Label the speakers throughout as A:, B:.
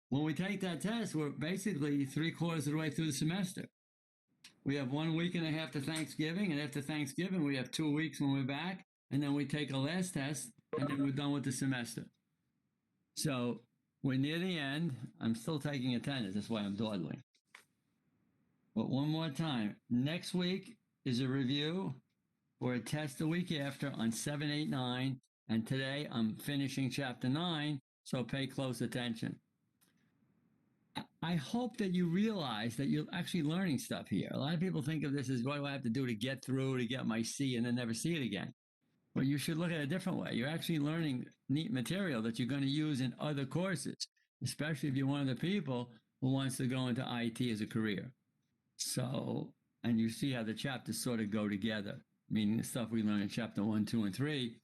A: When we take that test, we're basically 3/4 of the way through the semester. We have 1 week and a half to Thanksgiving, and after Thanksgiving, we have 2 weeks when we're back, and then we take a last test, and then we're done with the semester. So we're near the end. I'm still taking attendance. That's why I'm dawdling. But one more time, next week is a review for a test the week after on 7, 8, 9. And today I'm finishing chapter 9, so pay close attention. I hope that you realize that you're actually learning stuff here. A lot of people think of this as what do I have to do to get through, to get my C and then never see it again. But you should look at it a different way. You're actually learning neat material that you're going to use in other courses, especially if you're one of the people who wants to go into IT as a career. So, and you see how the chapters sort of go together, meaning the stuff we learn in chapter 1, 2, and 3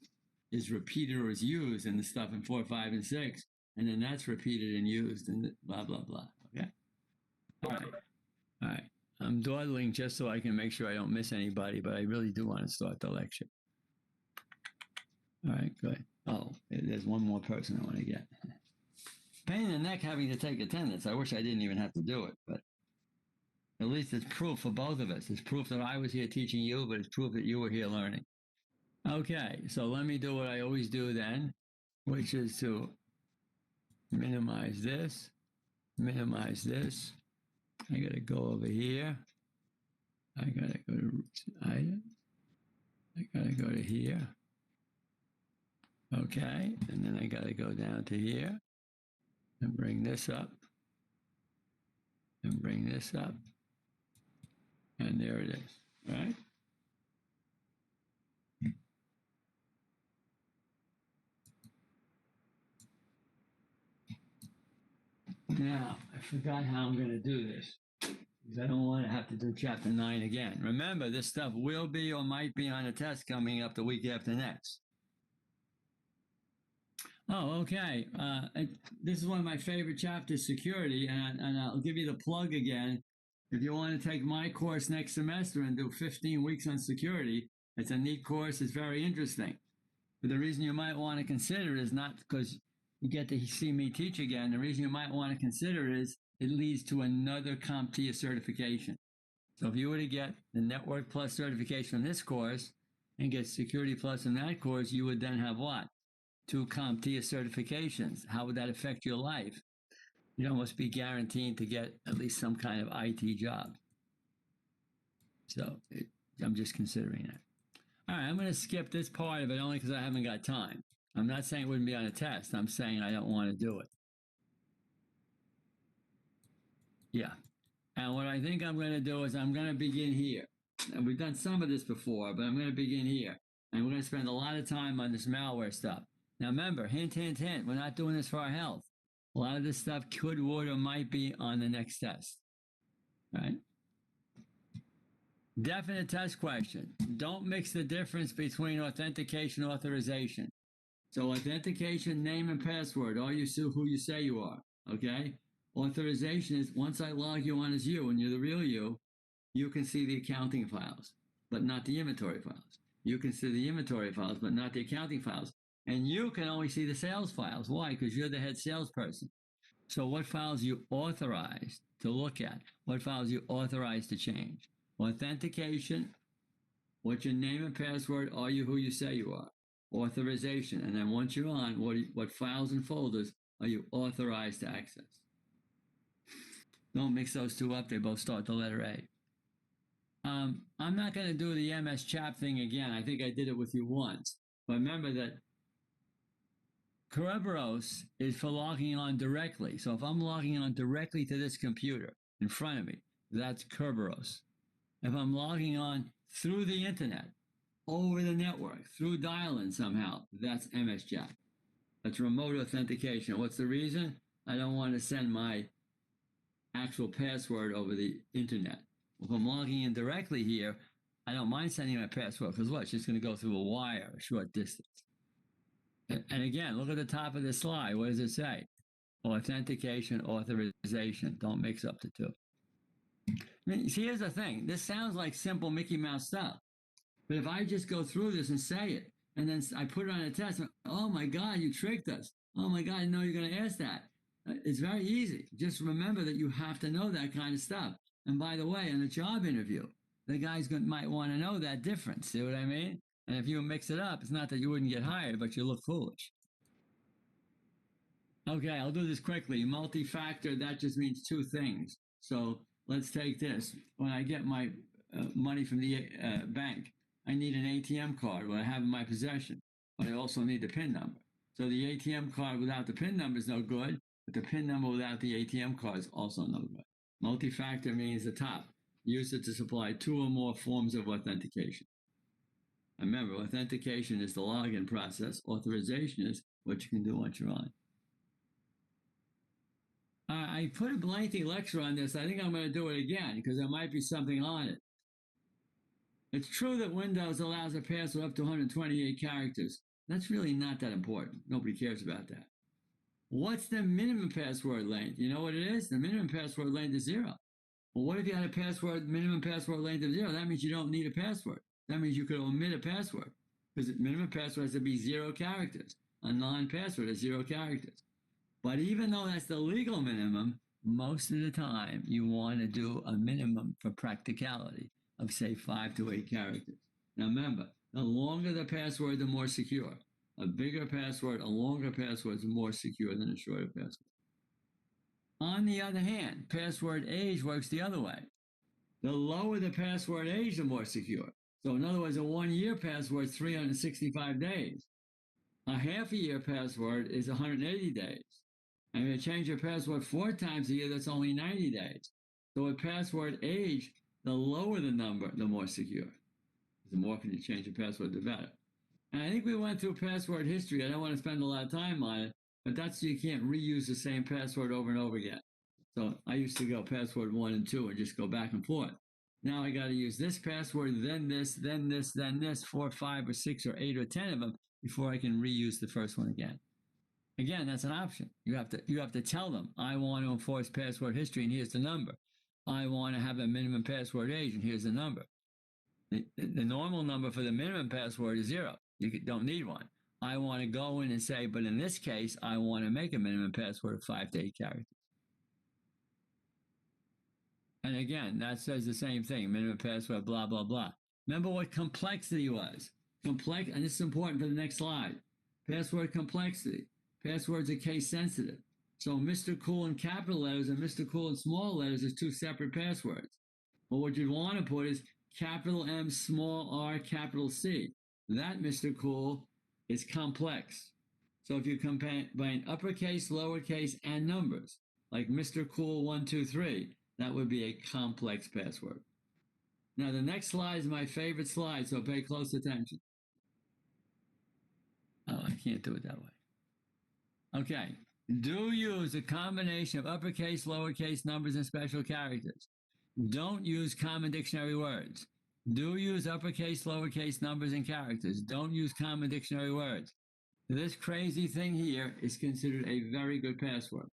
A: is repeated or is used in the stuff in 4, 5, and 6. And then that's repeated and used and blah, blah, blah. Okay? All right. All right. I'm dawdling just so I can make sure I don't miss anybody, but I really do want to start the lecture. All right, good. Oh, there's one more person I want to get. Pain in the neck having to take attendance. I wish I didn't even have to do it, but at least it's proof for both of us. It's proof that I was here teaching you, but it's proof that you were here learning. Okay, so let me do what I always do then, which is to minimize this. I got to go over here. I got to go to items. I got to go to here. Okay, and then I got to go down to here and bring this up and bring this up. And there it is, right? Now, I forgot how I'm going to do this because I don't want to have to do chapter 9 again. Remember, this stuff will be or might be on a test coming up the week after next. Oh, okay. This is one of my favorite chapters, security, and I'll give you the plug again. If you want to take my course next semester and do 15 weeks on security, it's a neat course. It's very interesting. But the reason you might want to consider is not because you get to see me teach again. The reason you might want to consider is it leads to another CompTIA certification. So if you were to get the Network Plus certification from this course and get Security Plus in that course, you would then have what? 2 CompTIA certifications. How would that affect your life? You'd almost be guaranteed to get at least some kind of IT job. So I'm just considering that. All right, I'm going to skip this part of it only because I haven't got time. I'm not saying it wouldn't be on a test. I'm saying I don't want to do it. Yeah. And what I think I'm going to do is I'm going to begin here. And we've done some of this before, but I'm going to begin here. And we're going to spend a lot of time on this malware stuff. Now remember, hint, hint, hint, we're not doing this for our health. A lot of this stuff could, would, or might be on the next test. All right? Definite test question. Don't mix the difference between authentication and authorization. So authentication, name and password. Are you who you say you are? Okay? Authorization is once I log you on as you and you're the real you, you can see the accounting files, but not the inventory files. You can see the inventory files, but not the accounting files. And you can only see the sales files. Why? Because you're the head salesperson. So what files you authorized to look at? What files you authorized to change? Authentication, what's your name and password? Are you who you say you are? Authorization. And then once you're on, what files and folders are you authorized to access? Don't mix those two up. They both start the letter A. I'm not going to do the MS Chap thing again. I think I did it with you once. But remember that Kerberos is for logging on directly. So if I'm logging on directly to this computer in front of me, that's Kerberos. If I'm logging on through the internet, over the network, through dial-in somehow, that's MS-Jack. That's remote authentication. What's the reason? I don't want to send my actual password over the internet. If I'm logging in directly here, I don't mind sending my password because what? It's just going to go through a wire, a short distance. And again, look at the top of the slide. What does it say? Authentication, authorization. Don't mix up the two. I mean, see, here's the thing. This sounds like simple Mickey Mouse stuff. But if I just go through this and say it, and then I put it on a test, oh my God, you tricked us. Oh my God, I know you're going to ask that. It's very easy. Just remember that you have to know that kind of stuff. And by the way, in a job interview, the guys might want to know that difference. See what I mean? And if you mix it up, it's not that you wouldn't get hired, but you look foolish. Okay, I'll do this quickly. Multi-factor, that just means two things. So let's take this. When I get my money from the bank, I need an ATM card, what I have in my possession, but I also need the PIN number. So the ATM card without the PIN number is no good, but the PIN number without the ATM card is also no good. Multi-factor means the top. Use it to supply two or more forms of authentication. Remember, authentication is the login process. Authorization is what you can do once you're on. I put a lengthy lecture on this. I think I'm going to do it again because there might be something on it. It's true that Windows allows a password up to 128 characters. That's really not that important. Nobody cares about that. What's the minimum password length? You know what it is? The minimum password length is 0. Well, what if you had a minimum password length of 0? That means you don't need a password. That means you could omit a password because the minimum password has to be 0 characters. A non-password is 0 characters. But even though that's the legal minimum, most of the time you want to do a minimum for practicality of, say, 5 to 8 characters. Now remember, the longer the password, the more secure. A bigger password, a longer password is more secure than a shorter password. On the other hand, password age works the other way. The lower the password age, the more secure. So in other words, a 1-year password is 365 days. A half a year password is 180 days. And if you change your password 4 times a year, that's only 90 days. So with password age, the lower the number, the more secure. The more can you change your password, the better. And I think we went through password history. I don't want to spend a lot of time on it, but that's so you can't reuse the same password over and over again. So I used to go password 1 and 2 and just go back and forth. Now I got to use this password, then this, then this, then this, 4, 5, or 6, or 8, or 10 of them before I can reuse the first one again. Again, that's an option. You have to tell them, I want to enforce password history, and here's the number. I want to have a minimum password age, and here's the number. The normal number for the minimum password is 0. You don't need one. I want to go in and say, but in this case, I want to make a minimum password of 5 to 8 characters. And again, that says the same thing, minimum password, blah, blah, blah. Remember what complexity was. And this is important for the next slide. Password complexity. Passwords are case sensitive. So Mr. Cool in capital letters and Mr. Cool in small letters is 2 separate passwords. But what you'd want to put is capital M, small r, capital C. That Mr. Cool is complex. So if you combine uppercase, lowercase, and numbers, like Mr. Cool 1, 2, 3, that would be a complex password. Now the next slide is my favorite slide, so pay close attention. Oh, I can't do it that way. Okay, do use a combination of uppercase, lowercase, numbers, and special characters. Don't use common dictionary words. Do use uppercase, lowercase, numbers, and characters. Don't use common dictionary words. This crazy thing here is considered a very good password.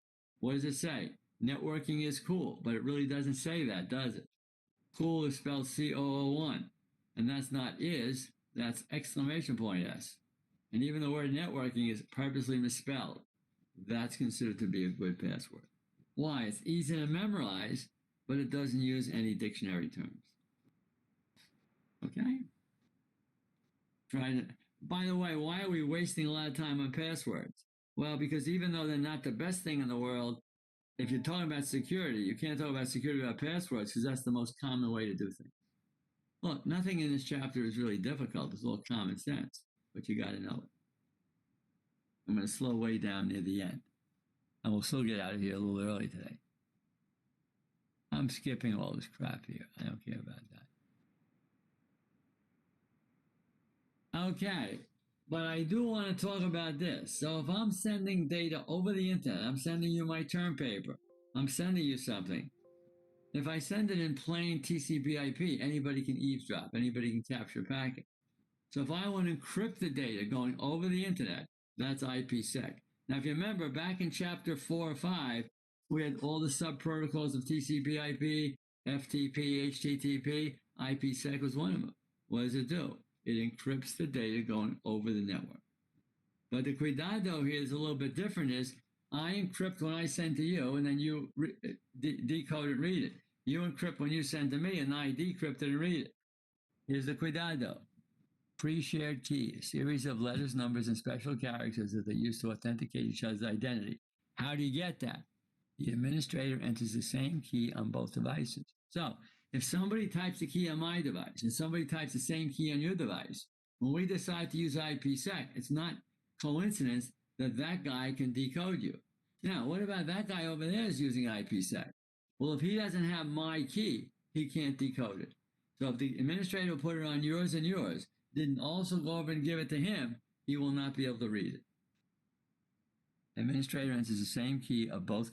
A: What does it say? Networking is cool, but it really doesn't say that, does it? Cool is spelled C-O-O-1, and that's not is, that's exclamation point S. And even the word networking is purposely misspelled. That's considered to be a good password. Why? It's easy to memorize, but it doesn't use any dictionary terms. Okay? By the way, why are we wasting a lot of time on passwords? Well, because even though they're not the best thing in the world, if you're talking about security, you can't talk about security without passwords because that's the most common way to do things. Look, nothing in this chapter is really difficult. It's all common sense, but you got to know it. I'm going to slow way down near the end. And we'll still get out of here a little early today. I'm skipping all this crap here. I don't care about that. Okay, but I do want to talk about this. So if I'm sending data over the internet, I'm sending you my term paper, I'm sending you something. If I send it in plain TCP/IP, anybody can eavesdrop, anybody can capture a packet. So if I want to encrypt the data going over the internet, that's IPsec. Now, if you remember, back in chapter 4 or 5, we had all the sub-protocols of TCP/IP, FTP, HTTP. IPsec was one of them. What does it do? It encrypts the data going over the network. But the cuidado here is a little bit different is I encrypt when I send to you, and then you decode and read it. You encrypt when you send to me, and I decrypt it and read it. Here's the cuidado. Pre-shared key, a series of letters, numbers, and special characters that they use to authenticate each other's identity. How do you get that? The administrator enters the same key on both devices. So if somebody types the key on my device and somebody types the same key on your device, when we decide to use IPsec, it's not coincidence that that guy can decode you. Now, what about that guy over there is using IPsec? Well, if he doesn't have my key, he can't decode it. So if the administrator put it on yours and yours, didn't also go over and give it to him, he will not be able to read it. Administrator enters the same key of both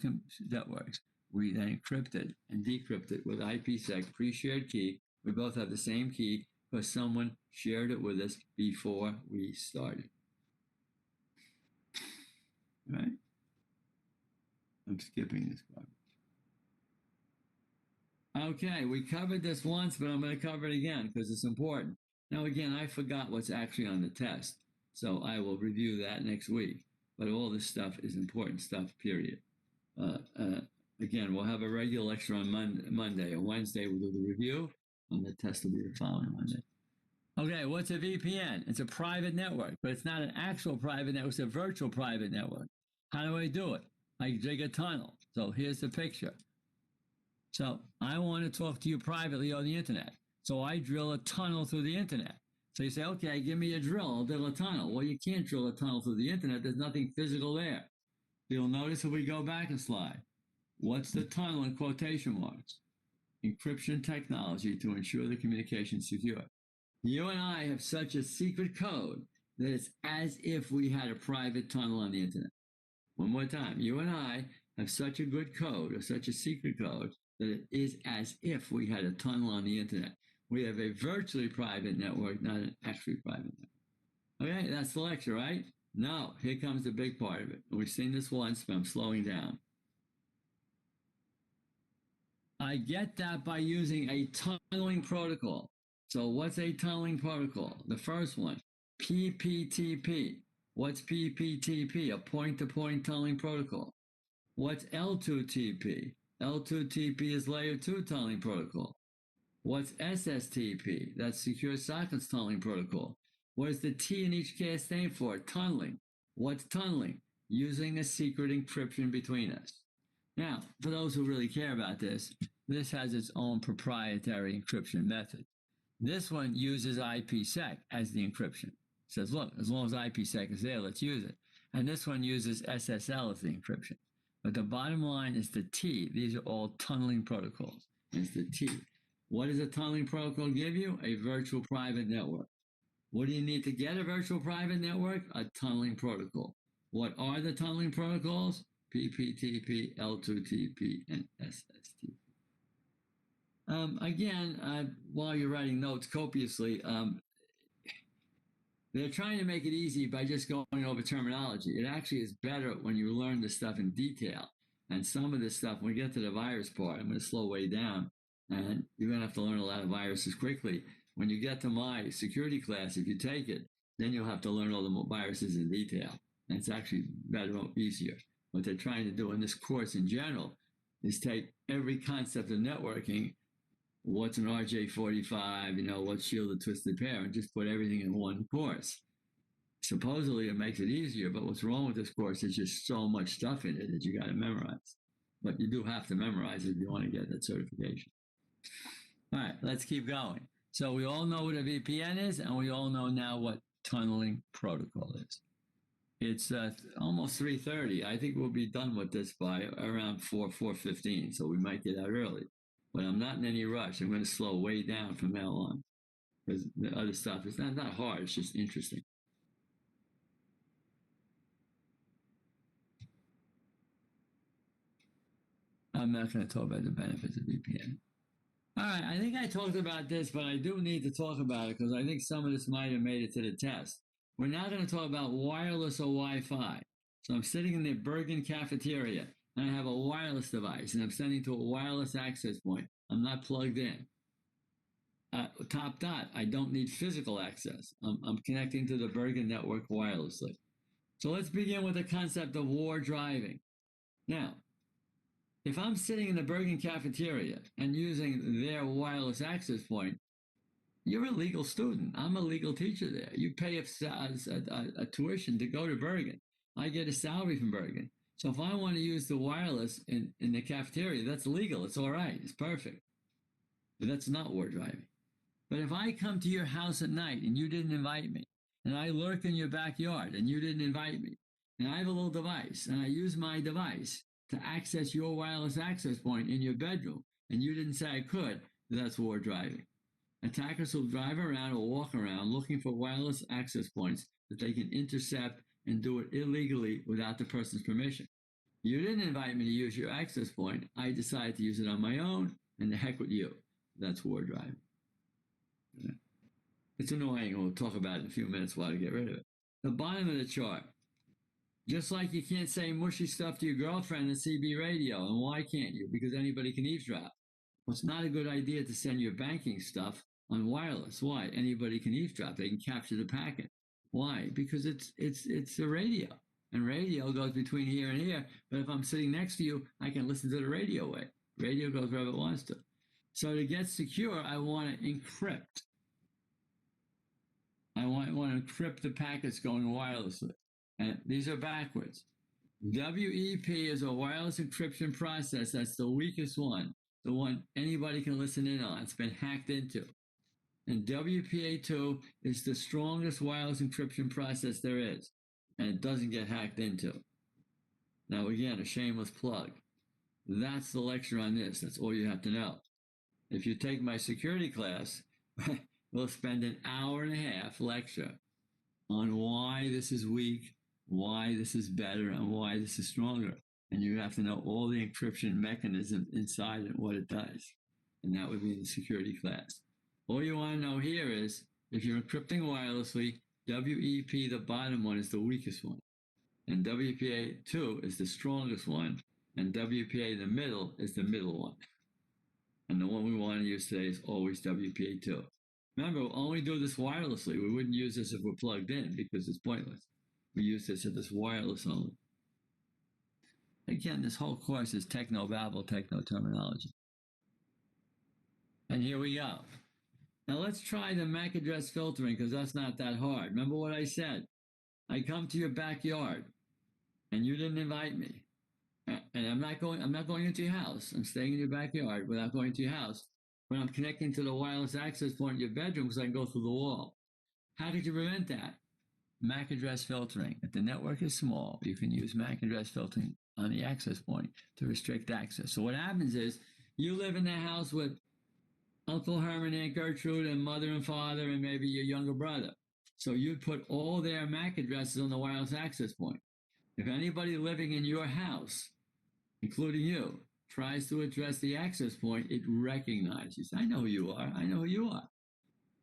A: networks. We then encrypt it and decrypt it with IPsec pre-shared key. We both have the same key because someone shared it with us before we started. Right? I'm skipping this part. Okay, we covered this once, but I'm going to cover it again because it's important. Now, again, I forgot what's actually on the test, so I will review that next week. But all this stuff is important stuff, period. Again, we'll have a regular lecture on Monday. On Wednesday, we'll do the review, and the test will be the following Monday. Okay, what's a VPN? It's a private network, but it's not an actual private network. It's a virtual private network. How do I do it? I dig a tunnel. So here's the picture. So I want to talk to you privately on the internet. So I drill a tunnel through the internet. So you say, okay, give me a drill. I'll drill a tunnel. Well, you can't drill a tunnel through the internet. There's nothing physical there. You'll notice if we go back a slide. What's the tunnel in quotation marks? Encryption technology to ensure the communication is secure. You and I have such a secret code that it's as if we had a private tunnel on the internet. One more time. You and I have such a good code or such a secret code that it is as if we had a tunnel on the internet. We have a virtually private network, not an actually private network. Okay, that's the lecture, right? Now, here comes the big part of it. We've seen this once, but I'm slowing down. I get that by using a tunneling protocol. So what's a tunneling protocol? The first one, PPTP. What's PPTP? A point-to-point tunneling protocol. What's L2TP? L2TP is layer 2 tunneling protocol. What's SSTP? That's secure sockets tunneling protocol. What does the T in each case stand for? Tunneling. What's tunneling? Using a secret encryption between us. Now, for those who really care about this, this has its own proprietary encryption method. This one uses IPsec as the encryption. It says, look, as long as IPsec is there, let's use it. And this one uses SSL as the encryption. But the bottom line is the T. These are all tunneling protocols. It's the T. What does a tunneling protocol give you? A virtual private network. What do you need to get a virtual private network? A tunneling protocol. What are the tunneling protocols? PPTP, L2TP, and SSTP. Again, while you're writing notes copiously, they're trying to make it easy by just going over terminology. It actually is better when you learn this stuff in detail. And some of this stuff, when we get to the virus part, I'm going to slow way down. And you're going to have to learn a lot of viruses quickly. When you get to my security class, if you take it, then you'll have to learn all the viruses in detail. And it's actually better, easier. What they're trying to do in this course in general is take every concept of networking, what's an RJ45, what's shielded twisted pair, and just put everything in one course. Supposedly it makes it easier, but what's wrong with this course is just so much stuff in it that you got to memorize. But you do have to memorize it if you want to get that certification. All right, let's keep going. So we all know what a VPN is, and we all know now what tunneling protocol is. It's almost 3:30. I think we'll be done with this by around 4:15, so we might get out early. But I'm not in any rush. I'm going to slow way down from now on because the other stuff is not hard. It's just interesting. I'm not going to talk about the benefits of VPN. All right, I think I talked about this, but I do need to talk about it because I think some of this might have made it to the test. We're now going to talk about wireless or Wi-Fi. So I'm sitting in the Bergen cafeteria, and I have a wireless device, and I'm sending to a wireless access point. I'm not plugged in. Top dot, I don't need physical access. I'm connecting to the Bergen network wirelessly. So let's begin with the concept of war driving. Now, if I'm sitting in the Bergen cafeteria and using their wireless access point, you're a legal student. I'm a legal teacher there. You pay a tuition to go to Bergen. I get a salary from Bergen. So if I want to use the wireless in the cafeteria, that's legal. It's all right. It's perfect. But that's not war driving. But if I come to your house at night and you didn't invite me, and I lurk in your backyard and you didn't invite me, and I have a little device and I use my device to access your wireless access point in your bedroom, and you didn't say I could, that's war driving. Attackers will drive around or walk around looking for wireless access points that they can intercept and do it illegally without the person's permission. You didn't invite me to use your access point. I decided to use it on my own, and the heck with you. That's war driving. It's annoying. We'll talk about it in a few minutes while to get rid of it. The bottom of the chart. Just like you can't say mushy stuff to your girlfriend on CB radio. And why can't you? Because anybody can eavesdrop. Well, it's not a good idea to send your banking stuff on wireless. Why? Anybody can eavesdrop. They can capture the packet. Why? Because it's a radio. And radio goes between here and here. But if I'm sitting next to you, I can listen to the radio wave. Radio goes wherever it wants to. So to get secure, I want to encrypt. I want to encrypt the packets going wirelessly. And these are backwards. WEP is a wireless encryption process. That's the weakest one, the one anybody can listen in on. It's been hacked into. And WPA2 is the strongest wireless encryption process there is. And it doesn't get hacked into. Now, again, a shameless plug. That's the lecture on this. That's all you have to know. If you take my security class, we'll spend an hour and a half lecture on why this is weak, why this is better, and why this is stronger. And you have to know all the encryption mechanism inside and what it does. And that would be the security class. All you want to know here is, if you're encrypting wirelessly, WEP, the bottom one, is the weakest one. And WPA2 is the strongest one. And WPA, the middle, is the middle one. And the one we want to use today is always WPA2. Remember, we'll only do this wirelessly. We wouldn't use this if we're plugged in because it's pointless. We use this if it's wireless only. Again, this whole course is techno-babble, techno-terminology. And here we go. Now let's try the MAC address filtering because that's not that hard. Remember what I said? I come to your backyard and you didn't invite me. And I'm not going into your house. I'm staying in your backyard without going to your house. But I'm connecting to the wireless access point in your bedroom because I can go through the wall. How could you prevent that? MAC address filtering. If the network is small, you can use MAC address filtering on the access point to restrict access. So what happens is you live in the house with Uncle Herman, Aunt Gertrude, and mother and father, and maybe your younger brother. So you'd put all their MAC addresses on the wireless access point. If anybody living in your house, including you, tries to address the access point, it recognizes. I know who you are. I know who you are.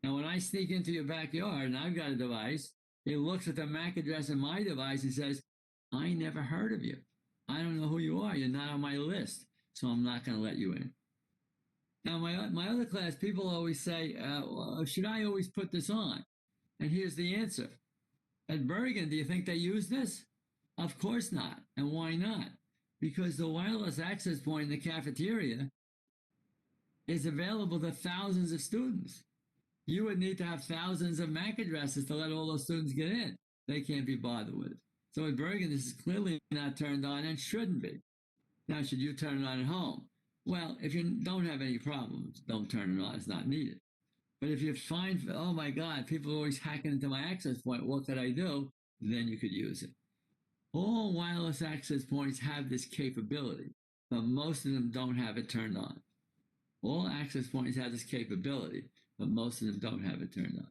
A: Now, when I sneak into your backyard and I've got a device, it looks at the MAC address in my device and says, I never heard of you. I don't know who you are. You're not on my list, so I'm not going to let you in. Now, my other class, people always say, should I always put this on? And here's the answer. At Bergen, do you think they use this? Of course not. And why not? Because the wireless access point in the cafeteria is available to thousands of students. You would need to have thousands of MAC addresses to let all those students get in. They can't be bothered with it. So at Bergen, this is clearly not turned on and shouldn't be. Now, should you turn it on at home? Well, if you don't have any problems, don't turn it on. It's not needed. But if you find, oh my God, people are always hacking into my access point, what could I do? Then you could use it. All wireless access points have this capability, but most of them don't have it turned on. All access points have this capability, but most of them don't have it turned on.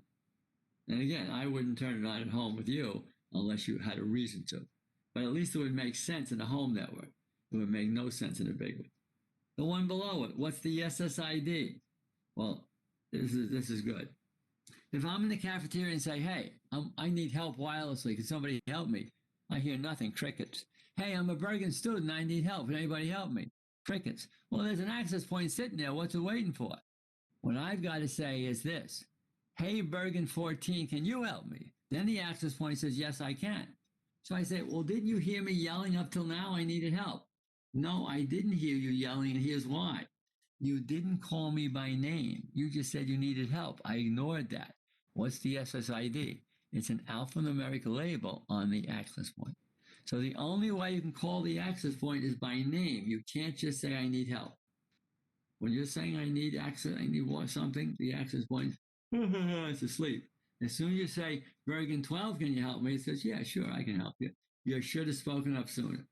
A: And again, I wouldn't turn it on at home with you unless you had a reason to. But at least it would make sense in a home network. It would make no sense in a big one. The one below it, what's the SSID? Well, this is good. If I'm in the cafeteria and say, hey, I need help wirelessly, can somebody help me? I hear nothing, crickets. Hey, I'm a Bergen student, I need help, can anybody help me? Crickets. Well, there's an access point sitting there, what's it waiting for? What I've got to say is this, hey, Bergen 14, can you help me? Then the access point says, yes, I can. So I say, well, didn't you hear me yelling up till now? I needed help. No, I didn't hear you yelling, and here's why. You didn't call me by name. You just said you needed help. I ignored that. What's the SSID? It's an alphanumeric label on the access point. So the only way you can call the access point is by name. You can't just say, I need help. When you're saying, I need access, I need something, the access point, it's asleep. As soon as you say, Bergen 12, can you help me? It says, yeah, sure, I can help you. You should have spoken up sooner.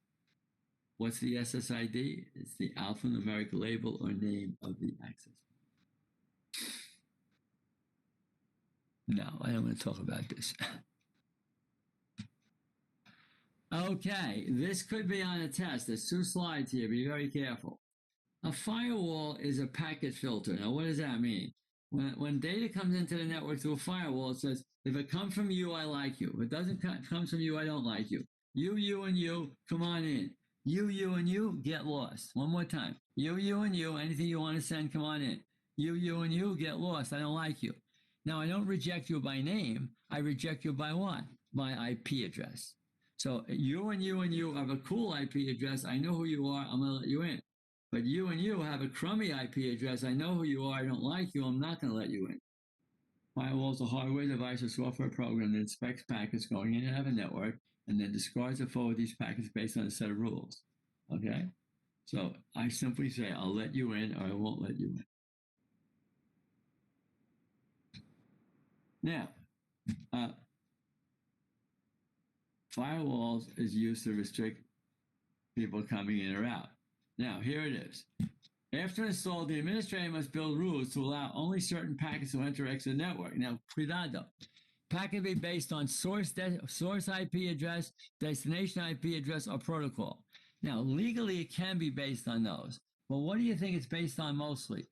A: What's the SSID? It's the alphanumeric label or name of the access. No, I don't want to talk about this. Okay, this could be on a test. There's 2 slides here. Be very careful. A firewall is a packet filter. Now, what does that mean? When data comes into the network through a firewall, it says, if it comes from you, I like you. If it doesn't come from you, I don't like you. You, and you, come on in. You, and you, get lost. One more time. You, and you, anything you want to send, come on in. You, and you, get lost. I don't like you. Now, I don't reject you by name. I reject you by what? By IP address. So you and you have a cool IP address. I know who you are. I'm going to let you in. But you and you have a crummy IP address. I know who you are. I don't like you. I'm not going to let you in. Firewall is a hardware device or software program that inspects packets going in and out of a network and then discards or forwards these packets based on a set of rules. Okay? So I simply say, I'll let you in or I won't let you in. Now, firewalls is used to restrict people coming in or out. Now, here it is. After installed, the administrator must build rules to allow only certain packets to enter or exit the network. Now, cuidado. Packet be based on source IP address, destination IP address, or protocol. Now, legally, it can be based on those. But what do you think it's based on mostly?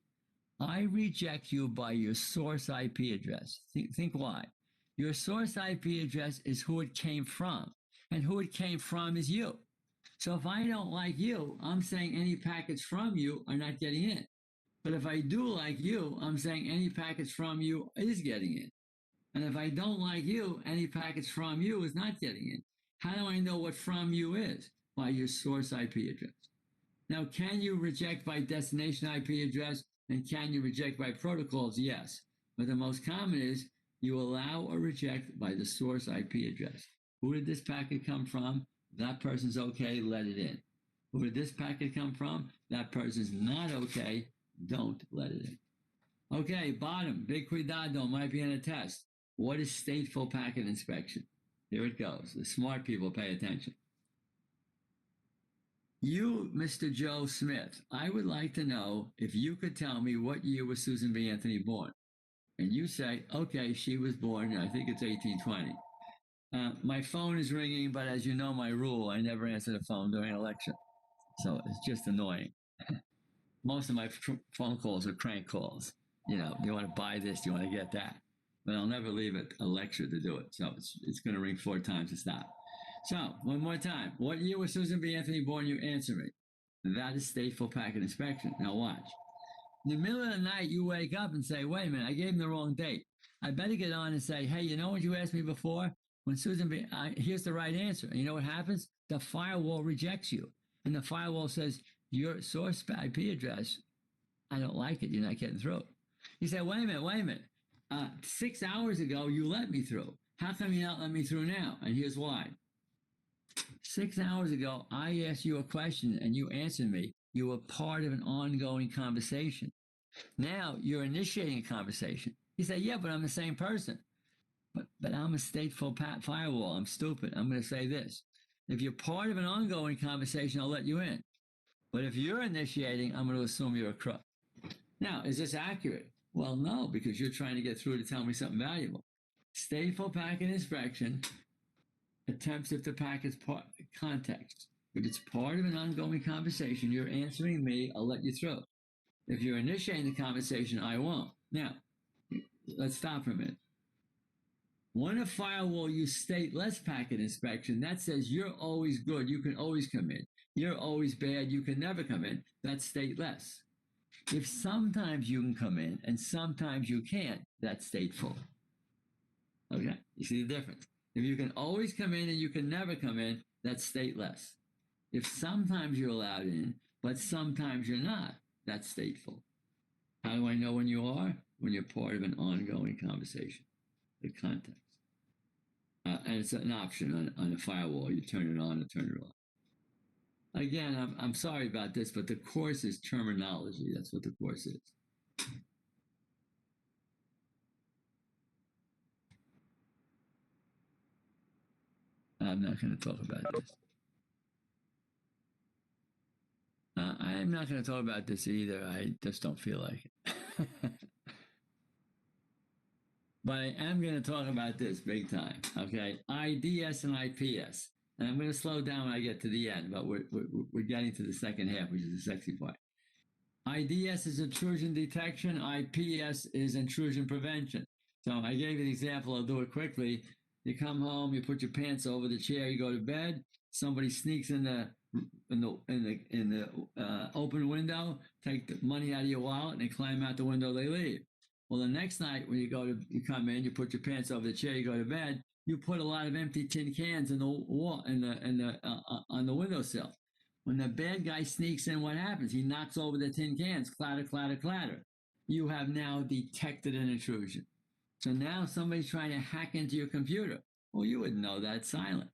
A: I reject you by your source IP address. Think why. Your source IP address is who it came from, and who it came from is you. So if I don't like you, I'm saying any packets from you are not getting in. But if I do like you, I'm saying any packets from you is getting in. And if I don't like you, any packets from you is not getting in. How do I know what from you is? By your source IP address. Now, can you reject by destination IP address and can you reject by protocols? Yes. But the most common is you allow or reject by the source IP address. Who did this packet come from? That person's okay, let it in. Who did this packet come from? That person's not okay, don't let it in. Okay, bottom, big cuidado, might be in a test. What is stateful packet inspection? Here it goes. The smart people pay attention. You, Mr. Joe Smith, I would like to know if you could tell me what year was Susan B. Anthony born. And you say, okay, she was born, I think it's 1820. My phone is ringing, but as you know my rule, I never answer the phone during an election. So it's just annoying. Most of my phone calls are crank calls. You know, you want to buy this, you want to get that. But I'll never leave a lecture to do it. So it's going to ring 4 times to stop. So one more time. What year was Susan B. Anthony born? You answer me. That is stateful packet inspection. Now watch. In the middle of the night, you wake up and say, wait a minute, I gave him the wrong date. I better get on and say, hey, you know what you asked me before? When Susan B., here's the right answer. And you know what happens? The firewall rejects you. And the firewall says, your source IP address, I don't like it. You're not getting through. You say, wait a minute. 6 hours ago, you let me through. How come you not let me through now? And here's why. 6 hours ago, I asked you a question and you answered me. You were part of an ongoing conversation. Now you're initiating a conversation. You say, yeah, but I'm the same person. But I'm a stateful firewall. I'm stupid. I'm going to say this. If you're part of an ongoing conversation, I'll let you in. But if you're initiating, I'm going to assume you're a crook. Now, is this accurate? Well, no, because you're trying to get through to tell me something valuable. Stateful packet inspection attempts if the packet's context. If it's part of an ongoing conversation, you're answering me, I'll let you through. If you're initiating the conversation, I won't. Now, let's stop for a minute. When a firewall uses stateless packet inspection, that says you're always good, you can always come in. You're always bad, you can never come in. That's stateless. If sometimes you can come in and sometimes you can't, that's stateful. Okay? You see the difference? If you can always come in and you can never come in, that's stateless. If sometimes you're allowed in, but sometimes you're not, that's stateful. How do I know when you are? When you're part of an ongoing conversation, the context. And it's an option on a firewall. You turn it on or turn it off. Again, I'm sorry about this, but the course is terminology. That's what the course is. I'm not going to talk about this. I'm not going to talk about this either. I just don't feel like it. But I am going to talk about this big time. Okay, IDS and IPS. And I'm going to slow down when I get to the end, but we're getting to the second half, which is the sexy part. IDS is intrusion detection. IPS is intrusion prevention. So I gave you the example. I'll do it quickly. You come home, you put your pants over the chair, you go to bed. Somebody sneaks in the open window, take the money out of your wallet, and they climb out the window. They leave. Well, the next night when you come in, you put your pants over the chair, you go to bed. You put a lot of empty tin cans in the wall, on the windowsill. When the bad guy sneaks in, what happens? He knocks over the tin cans, clatter, clatter, clatter. You have now detected an intrusion. So now somebody's trying to hack into your computer. Well, you wouldn't know that silent.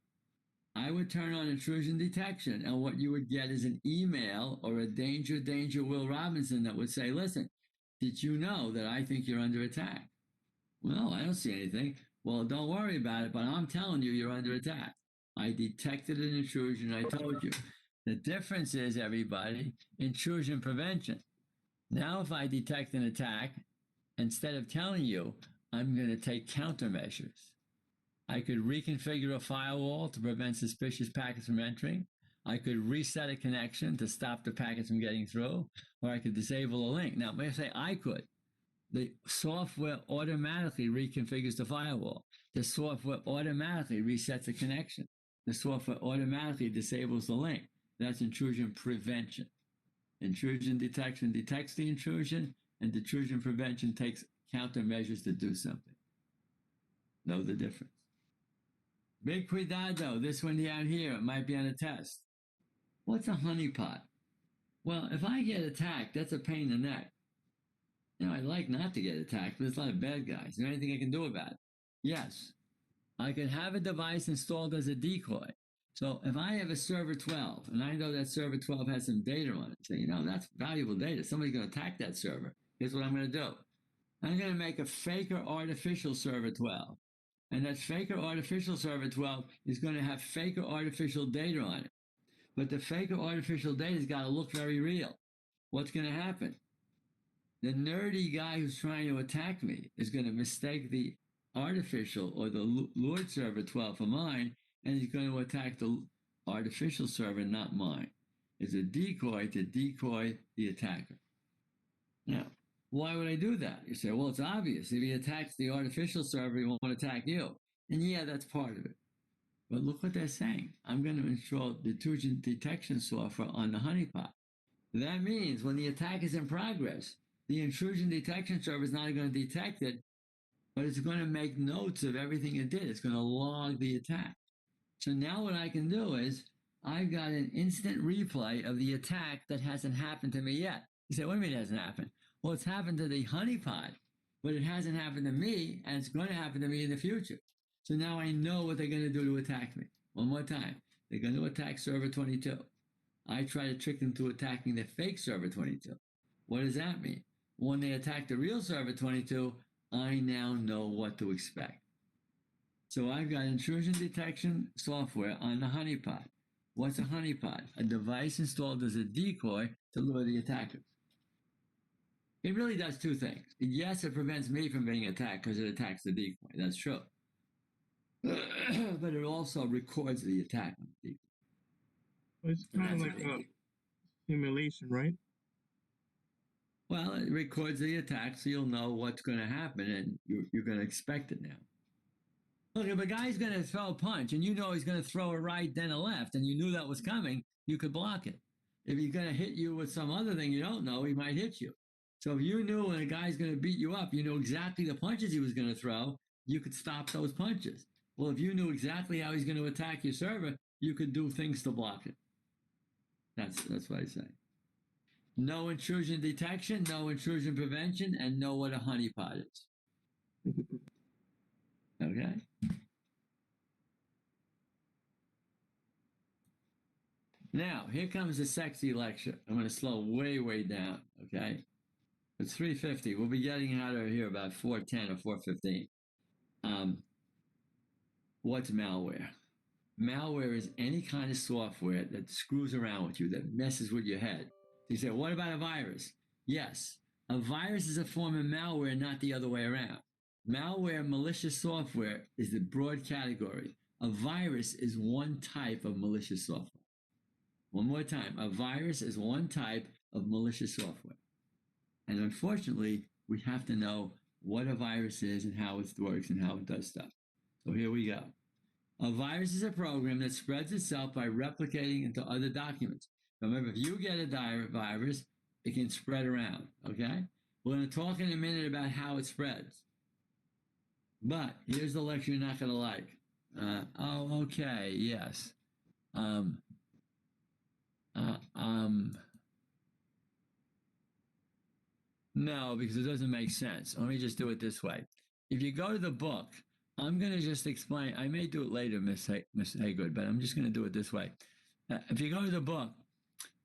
A: I would turn on intrusion detection, and what you would get is an email or a danger, Will Robinson that would say, listen, did you know that I think you're under attack? Well, I don't see anything. Well, don't worry about it, but I'm telling you, you're under attack. I detected an intrusion. I told you. The difference is, everybody, intrusion prevention. Now, if I detect an attack, instead of telling you, I'm going to take countermeasures. I could reconfigure a firewall to prevent suspicious packets from entering. I could reset a connection to stop the packets from getting through, or I could disable a link. Now, when I say I could, the software automatically reconfigures the firewall. The software automatically resets a connection. The software automatically disables the link. That's intrusion prevention. Intrusion detection detects the intrusion, and intrusion prevention takes countermeasures to do something. Know the difference. Big cuidado, this one down here, it might be on a test. What's a honeypot? Well, if I get attacked, that's a pain in the neck. You know, I'd like not to get attacked, but there's a lot of bad guys. Is there anything I can do about it? Yes. I could have a device installed as a decoy. So if I have a server 12, and I know that server 12 has some data on it, so you know, that's valuable data. Somebody's going to attack that server. Here's what I'm going to do. I'm going to make a faker artificial server 12. And that faker artificial server 12 is going to have faker artificial data on it. But the faker artificial data has got to look very real. What's going to happen? The nerdy guy who's trying to attack me is going to mistake the artificial or the Lord server 12 for mine, and he's going to attack the artificial server, not mine. It's a decoy to decoy the attacker. Now, why would I do that? You say, well, it's obvious. If he attacks the artificial server, he won't attack you. And yeah, that's part of it. But look what they're saying. I'm going to install the intrusion detection software on the honeypot. That means when the attack is in progress, the intrusion detection server is not going to detect it, but it's going to make notes of everything it did. It's going to log the attack. So now what I can do is I've got an instant replay of the attack that hasn't happened to me yet. You say, what do you mean it hasn't happened? Well, it's happened to the honeypot, but it hasn't happened to me, and it's going to happen to me in the future. So now I know what they're going to do to attack me. One more time. They're going to attack server 22. I try to trick them to attacking the fake server 22. What does that mean? When they attack the real server 22, I now know what to expect. So I've got intrusion detection software on the honeypot. What's a honeypot? A device installed as a decoy to lure the attackers. It really does two things. Yes, it prevents me from being attacked because it attacks the decoy. That's true. But it also records the attack on the decoy.
B: It's kind of like a simulation, right?
A: Well, it records the attack so you'll know what's going to happen and you're going to expect it now. Look, if a guy's going to throw a punch and you know he's going to throw a right, then a left, and you knew that was coming, you could block it. If he's going to hit you with some other thing you don't know, he might hit you. So if you knew when a guy's going to beat you up, you know exactly the punches he was going to throw, you could stop those punches. Well, if you knew exactly how he's going to attack your server, you could do things to block it. That's what I say. No intrusion detection, no intrusion prevention, and know what a honeypot is. Okay? Now, here comes the sexy lecture. I'm going to slow way, way down. Okay? It's 3:50. We'll be getting out of here about 4:10 or 4:15. What's malware? Malware is any kind of software that screws around with you, that messes with your head. You say, what about a virus? Yes, a virus is a form of malware, not the other way around. Malware, malicious software, is the broad category. A virus is one type of malicious software. One more time, a virus is one type of malicious software. And unfortunately, we have to know what a virus is and how it works and how it does stuff. So here we go. A virus is a program that spreads itself by replicating into other documents. Remember, if you get a virus, it can spread around, okay? We're going to talk in a minute about how it spreads. But here's the lecture you're not going to like. Okay, yes. No, because it doesn't make sense. Let me just do it this way. If you go to the book, I'm going to just explain. I may do it later, Miss Haygood, but I'm just going to do it this way. If you go to the book,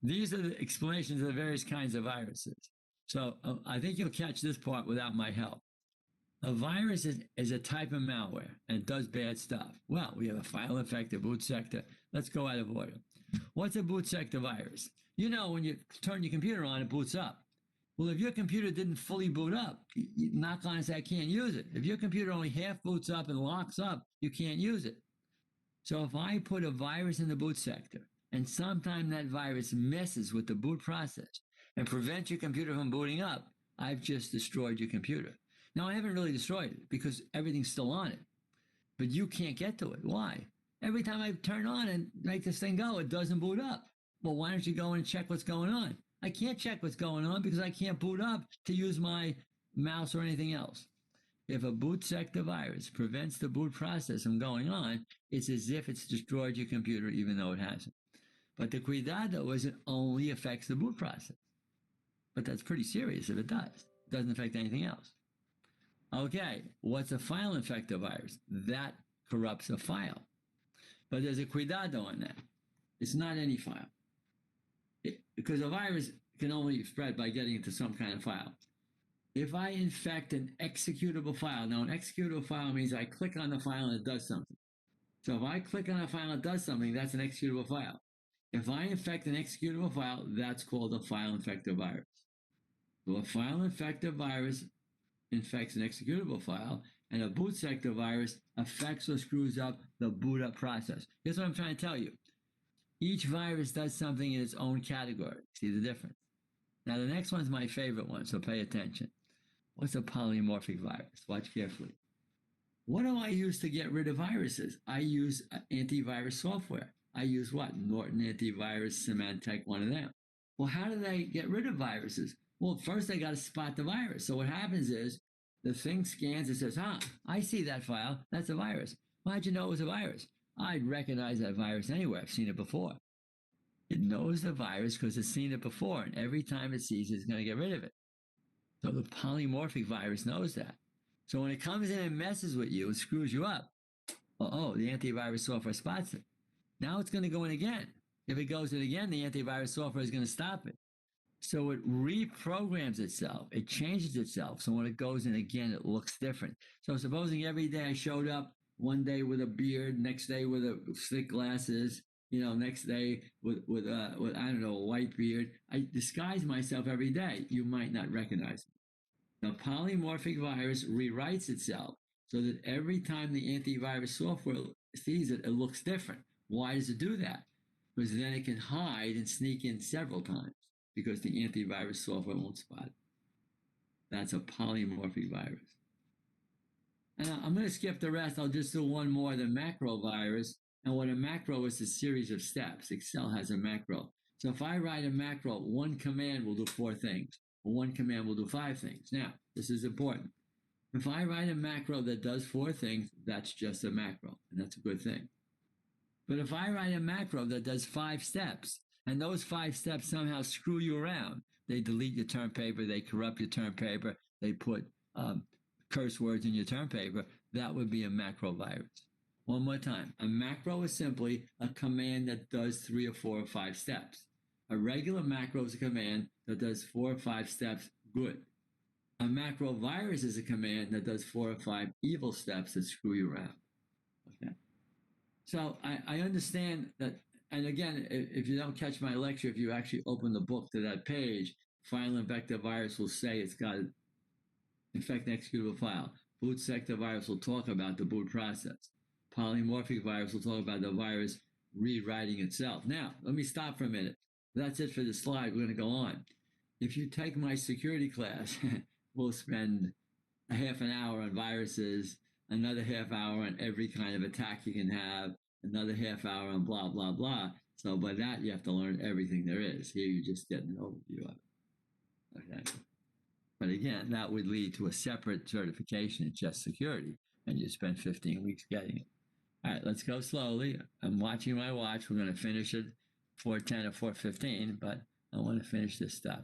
A: these are the explanations of the various kinds of viruses. So I think you'll catch this part without my help. A virus is a type of malware, and it does bad stuff. Well, we have a file infected boot sector. Let's go out of order. What's a boot sector virus? You know, when you turn your computer on, it boots up. Well, if your computer didn't fully boot up, you knock on and say, I can't use it. If your computer only half boots up and locks up, you can't use it. So if I put a virus in the boot sector, and sometime that virus messes with the boot process and prevents your computer from booting up, I've just destroyed your computer. Now, I haven't really destroyed it because everything's still on it, but you can't get to it. Why? Every time I turn on and make this thing go, it doesn't boot up. Well, why don't you go in and check what's going on? I can't check what's going on because I can't boot up to use my mouse or anything else. If a boot sector virus prevents the boot process from going on, it's as if it's destroyed your computer even though it hasn't. But the cuidado is it only affects the boot process. But that's pretty serious if it does. It doesn't affect anything else. Okay, what's a file infector virus? That corrupts a file. But there's a cuidado on that. It's not any file. Because a virus can only spread by getting into some kind of file. If I infect an executable file, now an executable file means I click on the file and it does something. So if I click on a file and it does something, that's an executable file. If I infect an executable file, that's called a file infector virus. So a file infector virus infects an executable file, and a boot sector virus affects or screws up the boot up process. Here's what I'm trying to tell you. Each virus does something in its own category. See the difference? Now, the next one's my favorite one, so pay attention. What's a polymorphic virus? Watch carefully. What do I use to get rid of viruses? I use antivirus software. I use what? Norton Antivirus, Symantec, one of them. Well, how do they get rid of viruses? Well, first they got to spot the virus. So what happens is the thing scans and says, I see that file. That's a virus. How'd you know it was a virus? I'd recognize that virus anywhere. I've seen it before. It knows the virus because it's seen it before, and every time it sees it, it's going to get rid of it. So the polymorphic virus knows that. So when it comes in and messes with you and screws you up, the antivirus software spots it. Now it's going to go in again. If it goes in again, the antivirus software is going to stop it. So it reprograms itself. It changes itself. So when it goes in again, it looks different. So supposing every day I showed up one day with a beard, next day with thick glasses, next day with I don't know, a white beard. I disguise myself every day. You might not recognize me. The polymorphic virus rewrites itself so that every time the antivirus software sees it, it looks different. Why does it do that? Because then it can hide and sneak in several times because the antivirus software won't spot it. That's a polymorphic virus. And I'm going to skip the rest. I'll just do one more, the macro virus. And what a macro is a series of steps. Excel has a macro. So if I write a macro, one command will do 4 things. Or one command will do 5 things. Now, this is important. If I write a macro that does 4 things, that's just a macro, and that's a good thing. But if I write a macro that does 5 steps, and those 5 steps somehow screw you around, they delete your term paper, they corrupt your term paper, they put curse words in your term paper, that would be a macro virus. One more time. A macro is simply a command that does 3 or 4 or 5 steps. A regular macro is a command that does 4 or 5 steps good. A macro virus is a command that does 4 or 5 evil steps that screw you around. Okay. So I understand that, and again, if you don't catch my lecture, if you actually open the book to that page, file and vector virus will say it's got infect an executable file. Boot sector virus will talk about the boot process. Polymorphic virus will talk about the virus rewriting itself. Now, let me stop for a minute. That's it for the slide. We're going to go on. If you take my security class, we'll spend a half an hour on viruses, another half hour on every kind of attack you can have, another half hour on blah, blah, blah. So by that, you have to learn everything there is. Here, you just get an overview of it. Okay. But again, that would lead to a separate certification in just security, and you spend 15 weeks getting it. All right, let's go slowly. I'm watching my watch. We're going to finish at 4:10 or 4:15, but I want to finish this stuff.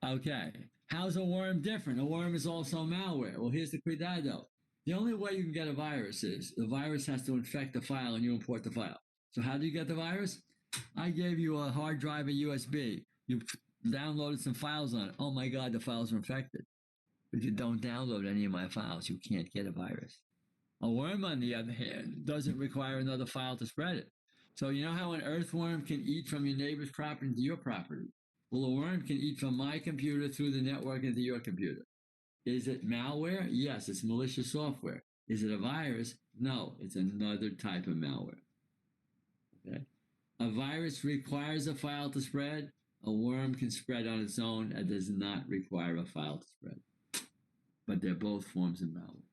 A: Okay, how's a worm different? A worm is also malware. Well, here's the cuidado. The only way you can get a virus is the virus has to infect the file and you import the file. So how do you get the virus? I gave you a hard drive, a USB. You downloaded some files on it. Oh my God, the files are infected. If you don't download any of my files, you can't get a virus. A worm, on the other hand, doesn't require another file to spread it. So you know how an earthworm can eat from your neighbor's property into your property? Well, a worm can eat from my computer through the network into your computer. Is it malware? Yes, it's malicious software. Is it a virus? No, it's another type of malware. Okay. A virus requires a file to spread. A worm can spread on its own. It does not require a file to spread. But they're both forms of malware.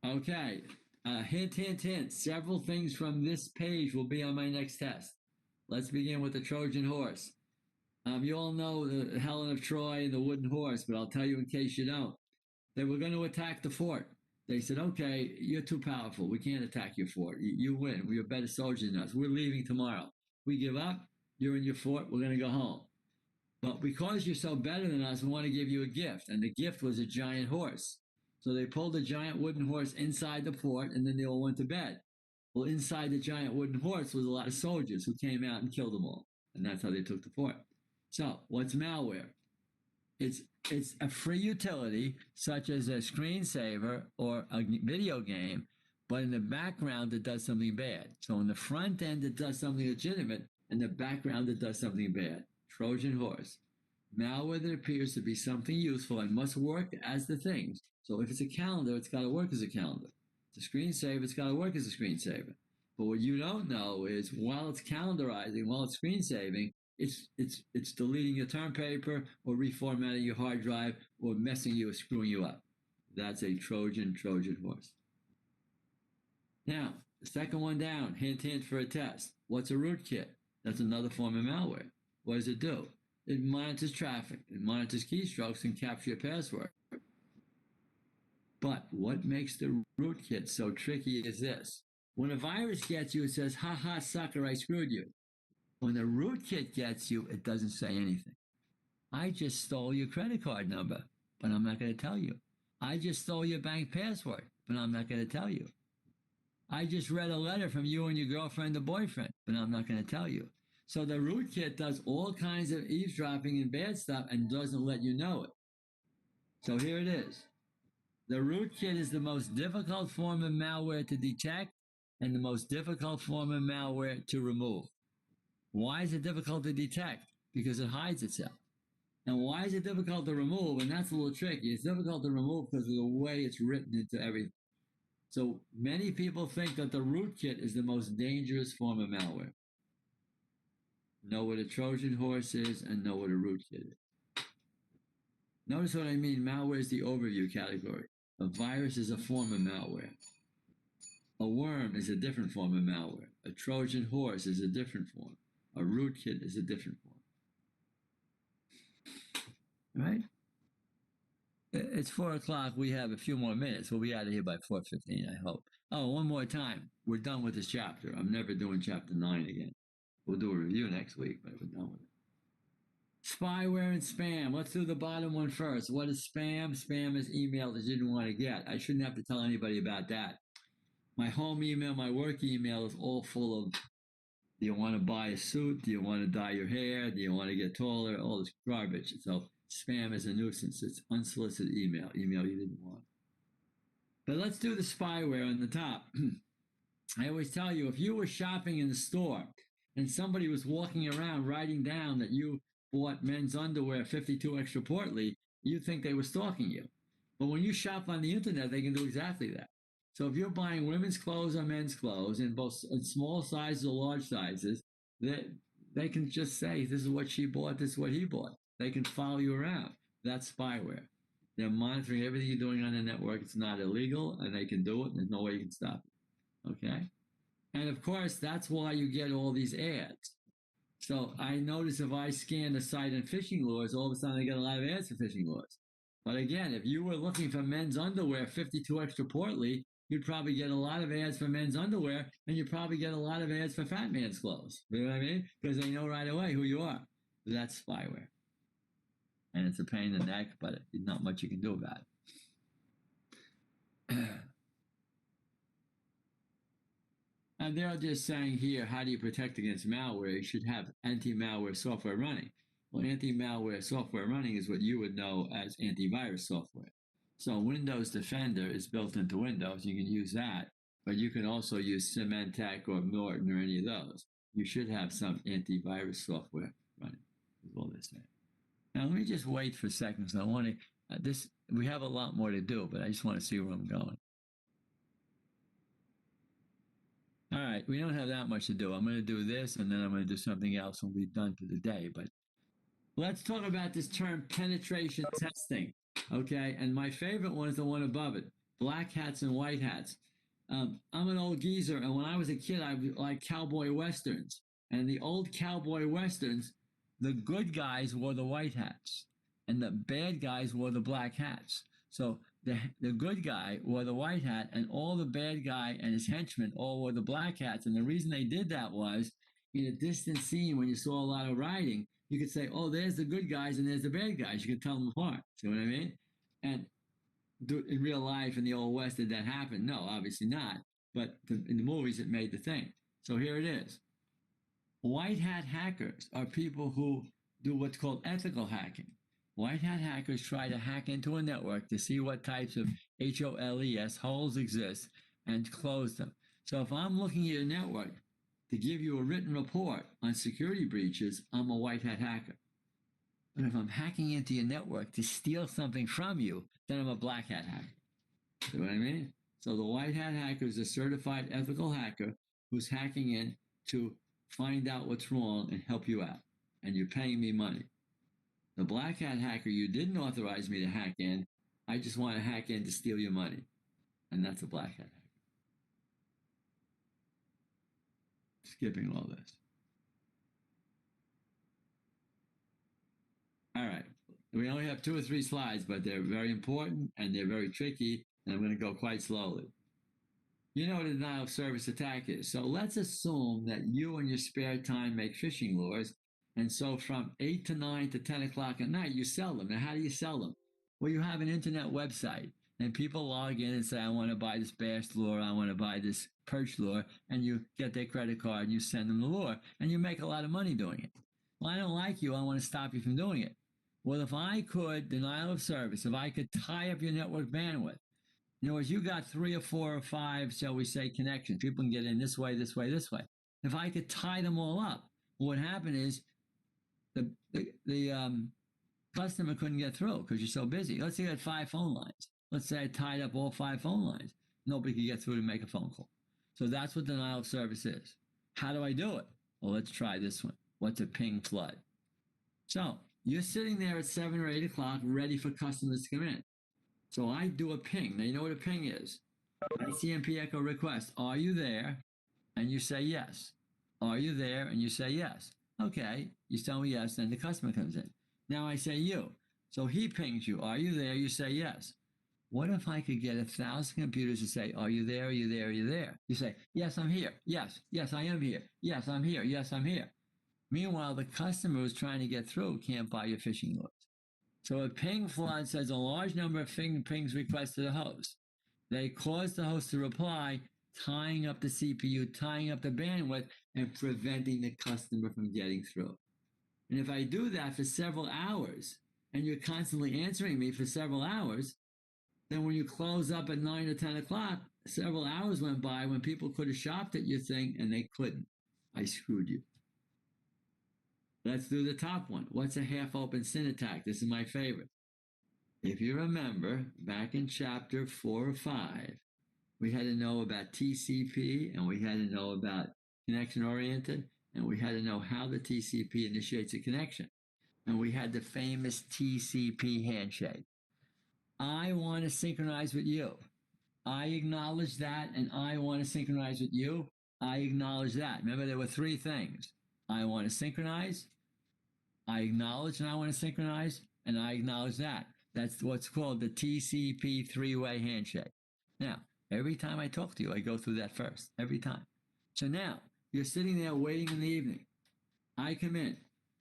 A: Okay, hint, hint, hint. Several things from this page will be on my next test. Let's begin with the Trojan horse. You all know the Helen of Troy and the wooden horse, but I'll tell you in case you don't. They were going to attack the fort. They said, okay, you're too powerful. We can't attack your fort. You win. We're better soldiers than us. We're leaving tomorrow. We give up. You're in your fort. We're going to go home. But because you're so better than us, we want to give you a gift. And the gift was a giant horse. So they pulled a giant wooden horse inside the fort, and then they all went to bed. Well, inside the giant wooden horse was a lot of soldiers who came out and killed them all. And that's how they took the fort. So what's malware? It's a free utility, such as a screensaver or a video game, but in the background it does something bad. So in the front end it does something legitimate, in the background it does something bad. Trojan horse. Malware that appears to be something useful and must work as the things. So if it's a calendar, it's got to work as a calendar. It's a screensaver, it's got to work as a screensaver. But what you don't know is while it's calendarizing, while it's screensaving, it's deleting your term paper or reformatting your hard drive or messing you or screwing you up. That's a Trojan horse. Now, the second one down, hint, hint for a test. What's a rootkit? That's another form of malware. What does it do? It monitors traffic, it monitors keystrokes and captures your password. But what makes the rootkit so tricky is this. When a virus gets you, it says, ha ha, sucker, I screwed you. When the rootkit gets you, it doesn't say anything. I just stole your credit card number, but I'm not going to tell you. I just stole your bank password, but I'm not going to tell you. I just read a letter from you and your girlfriend or boyfriend, but I'm not going to tell you. So the rootkit does all kinds of eavesdropping and bad stuff and doesn't let you know it. So here it is. The rootkit is the most difficult form of malware to detect and the most difficult form of malware to remove. Why is it difficult to detect? Because it hides itself. And why is it difficult to remove? And that's a little tricky. It's difficult to remove because of the way it's written into everything. So many people think that the rootkit is the most dangerous form of malware. Know what a Trojan horse is and know what a rootkit is. Notice what I mean. Malware is the overview category. A virus is a form of malware. A worm is a different form of malware. A Trojan horse is a different form. A rootkit is a different form. right? It's 4 o'clock. We have a few more minutes. We'll be out of here by 4:15, I hope. Oh, one more time. We're done with this chapter. I'm never doing chapter 9 again. We'll do a review next week, but we're done with it. Spyware and spam. Let's do the bottom one first. What is spam? Spam is email that you didn't want to get. I shouldn't have to tell anybody about that. My home email, my work email is all full of, do you want to buy a suit? Do you want to dye your hair? Do you want to get taller? All this garbage. So spam is a nuisance. It's unsolicited email you didn't want. But let's do the spyware on the top. I always tell you, if you were shopping in the store and somebody was walking around writing down that you bought men's underwear 52 extra portly, you think they were stalking you. But when you shop on the internet, they can do exactly that. So if you're buying women's clothes or men's clothes in both in small sizes or large sizes, they can just say, this is what she bought, this is what he bought. They can follow you around. That's spyware. They're monitoring everything you're doing on the network. It's not illegal, and they can do it, and there's no way you can stop it. Okay? And of course, that's why you get all these ads. So I notice if I scan the site on fishing lures, all of a sudden I get a lot of ads for fishing lures. But again, if you were looking for men's underwear 52 extra portly, you'd probably get a lot of ads for men's underwear, and you'd probably get a lot of ads for fat man's clothes. You know what I mean? Because they know right away who you are. That's spyware. And it's a pain in the neck, but there's not much you can do about it. And they're just saying here, how do you protect against malware? You should have anti-malware software running. Well, anti-malware software running is what you would know as antivirus software. So Windows Defender is built into Windows. You can use that, but you can also use Symantec or Norton or any of those. You should have some antivirus software running, is all they're saying. Now, let me just wait for a second. So I want to, we have a lot more to do, but I just want to see where I'm going. All right, we don't have that much to do. I'm going to do this, and then I'm going to do something else, and we'll be done for the day. But let's talk about this term penetration testing, okay? And my favorite one is the one above it, black hats and white hats. I'm an old geezer, and when I was a kid, I liked cowboy westerns. And the old cowboy westerns, the good guys wore the white hats, and the bad guys wore the black hats. So the good guy wore the white hat, and all the bad guy and his henchmen all wore the black hats. And the reason they did that was, in a distant scene, when you saw a lot of riding, you could say, oh, there's the good guys and there's the bad guys. You could tell them apart. See what I mean? And in real life, in the Old West, did that happen? No, obviously not. But in the movies, it made the thing. So here it is. White hat hackers are people who do what's called ethical hacking. White hat hackers try to hack into a network to see what types of HOLES holes exist and close them. So if I'm looking at a network to give you a written report on security breaches, I'm a white hat hacker. But if I'm hacking into your network to steal something from you, then I'm a black hat hacker. See what I mean? So the white hat hacker is a certified ethical hacker who's hacking in to find out what's wrong and help you out. And you're paying me money. The black hat hacker, you didn't authorize me to hack in. I just want to hack in to steal your money. And that's a black hat hacker. Skipping all this. All right. We only have 2 or 3 slides, but they're very important and they're very tricky. And I'm going to go quite slowly. You know what a denial of service attack is. So let's assume that you in your spare time make fishing lures. And so from 8 to 9 to 10 o'clock at night, you sell them. Now, how do you sell them? Well, you have an internet website and people log in and say, I want to buy this bass lure. I want to buy this perch lure. And you get their credit card and you send them the lure and you make a lot of money doing it. Well, I don't like you. I want to stop you from doing it. Well, if I could, denial of service, if I could tie up your network bandwidth, in other words, you got 3 or 4 or 5, shall we say, connections. People can get in this way, this way, this way. If I could tie them all up, what would happen is the customer couldn't get through because you're so busy. Let's say you had 5 phone lines. Let's say I tied up all 5 phone lines. Nobody could get through to make a phone call. So that's what denial of service is. How do I do it? Well, let's try this one. What's a ping flood? So you're sitting there at 7 or 8 o'clock ready for customers to come in. So I do a ping. Now, you know what a ping is? ICMP echo request. Are you there? And you say yes. Are you there? And you say yes. Okay. You tell me yes, then the customer comes in. Now I say you. So he pings you, are you there? You say yes. What if I could get 1,000 computers to say, are you there? Are you there? Are you there? You say, yes, I'm here. Yes, yes, I am here. Yes, I'm here. Yes, I'm here. Meanwhile, the customer who's trying to get through can't buy your phishing lures. So a ping flood says a large number of pings requests to the host. They cause the host to reply, tying up the CPU, tying up the bandwidth, and preventing the customer from getting through. And if I do that for several hours, and you're constantly answering me for several hours, then when you close up at 9 or 10 o'clock, several hours went by when people could have shopped at your thing and they couldn't. I screwed you. Let's do the top one. What's a half-open SYN attack? This is my favorite. If you remember, back in chapter 4 or 5, we had to know about TCP and we had to know about connection-oriented, and we had to know how the TCP initiates a connection. And we had the famous TCP handshake. I want to synchronize with you. I acknowledge that, and I want to synchronize with you. I acknowledge that. Remember, there were 3 things. I want to synchronize, I acknowledge and I want to synchronize, and I acknowledge that. That's what's called the TCP 3-way handshake. Now, every time I talk to you, I go through that first, every time. So now, you're sitting there waiting in the evening. I come in.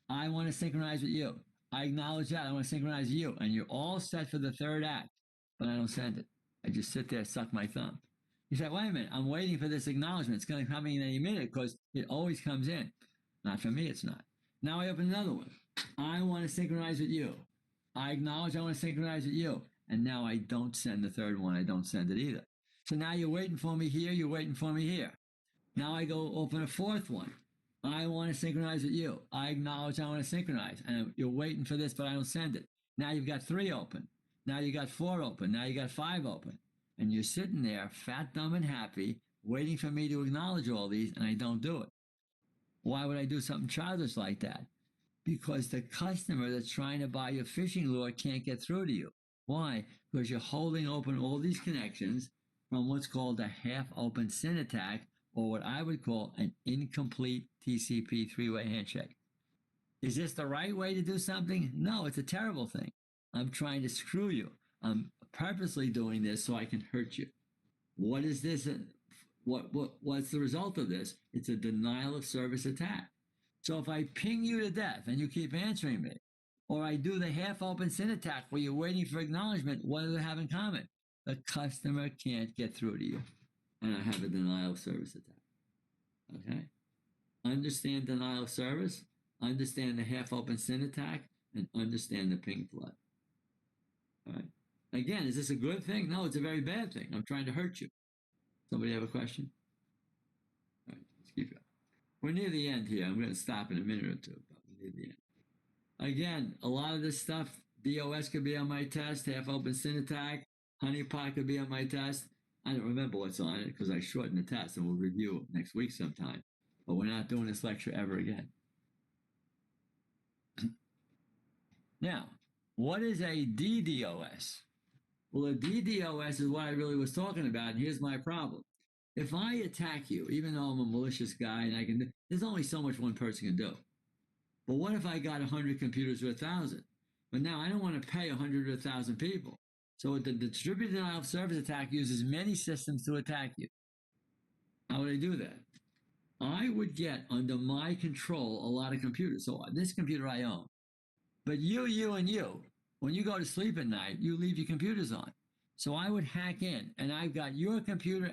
A: I want to synchronize with you. I acknowledge that. I want to synchronize with you. And you're all set for the 3rd act, but I don't send it. I just sit there, suck my thumb. You say, wait a minute, I'm waiting for this acknowledgement. It's going to come in any minute because it always comes in. Not for me, it's not. Now I open another one. I want to synchronize with you. I acknowledge I want to synchronize with you. And now I don't send the 3rd one. I don't send it either. So now you're waiting for me here. You're waiting for me here. Now I go open a 4th one. I want to synchronize with you. I acknowledge I want to synchronize. And you're waiting for this, but I don't send it. Now you've got 3 open. Now you got 4 open. Now you got 5 open. And you're sitting there, fat, dumb, and happy, waiting for me to acknowledge all these, and I don't do it. Why would I do something childish like that? Because the customer that's trying to buy your phishing lure can't get through to you. Why? Because you're holding open all these connections from what's called a half-open SYN attack, or what I would call an incomplete TCP 3-way handshake. Is this the right way to do something? No, it's a terrible thing. I'm trying to screw you. I'm purposely doing this so I can hurt you. What is this? What's the result of this? It's a denial of service attack. So if I ping you to death and you keep answering me, or I do the half-open SYN attack where you're waiting for acknowledgement, what do they have in common? The customer can't get through to you. And I have a denial of service attack. Okay? Understand denial of service, understand the half-open SYN attack, and understand the ping flood. All right? Again, is this a good thing? No, it's a very bad thing. I'm trying to hurt you. Somebody have a question? All right, let's keep going. We're near the end here. I'm going to stop in a minute or 2, but we're near the end. Again, a lot of this stuff, DOS could be on my test, half-open SYN attack, honeypot could be on my test. I don't remember what's on it because I shortened the test, and we'll review it next week sometime. But we're not doing this lecture ever again. Now, what is a DDoS? Well, a DDoS is what I really was talking about, and here's my problem. If I attack you, even though I'm a malicious guy and there's only so much one person can do. But what if I got 100 computers or 1,000? But now I don't want to pay 100 or 1,000 people. So the distributed denial of service attack uses many systems to attack you. How would I do that? I would get under my control a lot of computers. So this computer I own. But you, and you, when you go to sleep at night, you leave your computers on. So I would hack in, and I've got your computer.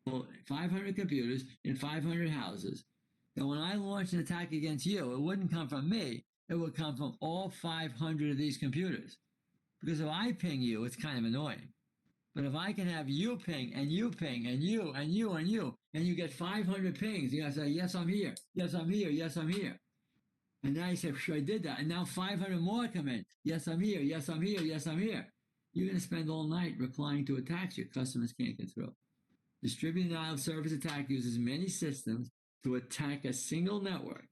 A: Well, 500 computers in 500 houses. And when I launch an attack against you, it wouldn't come from me. It would come from all 500 of these computers. Because if I ping you, it's kind of annoying. But if I can have you ping and you ping and you and you and you, and you get 500 pings, you gotta say, yes, I'm here. Yes, I'm here. Yes, I'm here. And now you say, sure, I did that. And now 500 more come in. Yes, I'm here. Yes, I'm here. Yes, I'm here. You're going to spend all night replying to attacks your customers can't get through. Distributed denial of service attack uses many systems to attack a single network.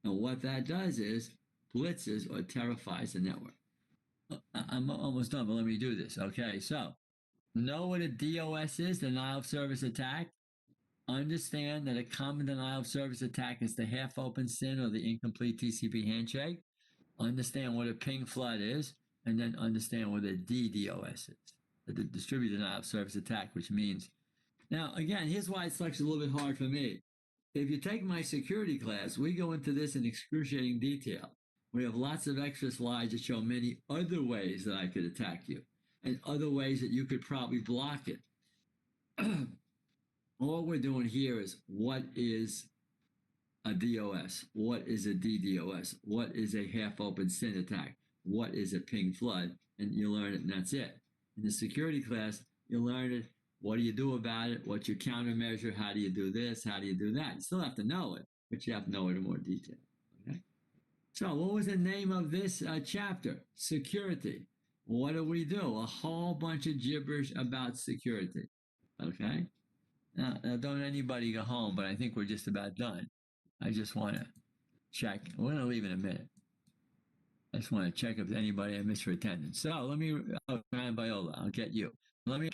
A: And what that does is blitzes or terrifies the network. I'm almost done, but let me do this. Okay, so know what a DOS is, denial of service attack. Understand that a common denial of service attack is the half open SYN or the incomplete TCP handshake. Understand what a ping flood is, and then understand what a DDoS is, the distributed denial of service attack, which means. Now, again, here's why it's actually a little bit hard for me. If you take my security class, we go into this in excruciating detail. We have lots of extra slides that show many other ways that I could attack you and other ways that you could probably block it. All we're doing here is what is a DOS? What is a DDoS? What is a half open SYN attack? What is a ping flood? And you learn it, and that's it. In the security class, you learn it. What do you do about it? What's your countermeasure? How do you do this? How do you do that? You still have to know it, but you have to know it in more detail. Okay. So, what was the name of this chapter? Security. What do we do? A whole bunch of gibberish about security. Okay. Now, don't anybody go home, but I think we're just about done. I just want to check. We're going to leave in a minute. I just want to check if anybody I missed for attendance. So let me, Ryan Viola, I'll get you. Let me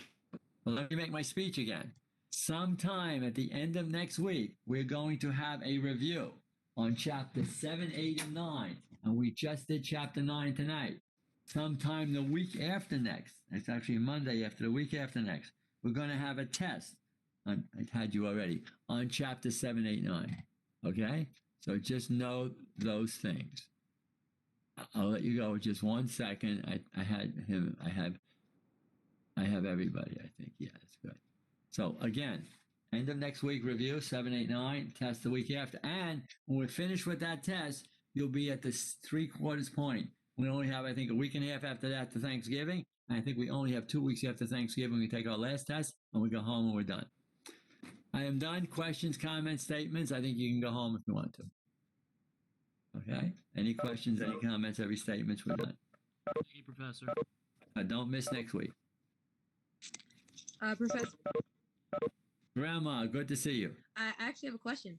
A: make my speech again. Sometime at the end of next week, we're going to have a review on chapter 7, 8, and 9. And we just did chapter 9 tonight. Sometime the week after next, it's actually Monday after the week after next, we're going to have a test. I had you already on chapter 7, 8, 9. Okay? So just know those things. I'll let you go with just 1 second. I had him. I have everybody, I think. Yeah, that's good. So again, end of next week review, 7, 8, 9, test the week after. And when we're finished with that test, you'll be at the 3/4 point. We only have, I think, a week and a half after that to Thanksgiving. And I think we only have 2 weeks after Thanksgiving. We take our last test and we go home and we're done. I am done. Questions, comments, statements. I think you can go home if you want to. Okay? Any questions, any comments, every statements, we're done.
C: Thank you, Professor.
A: Don't miss next week.
D: Professor,
A: Grandma, good to see you.
D: I actually have a question.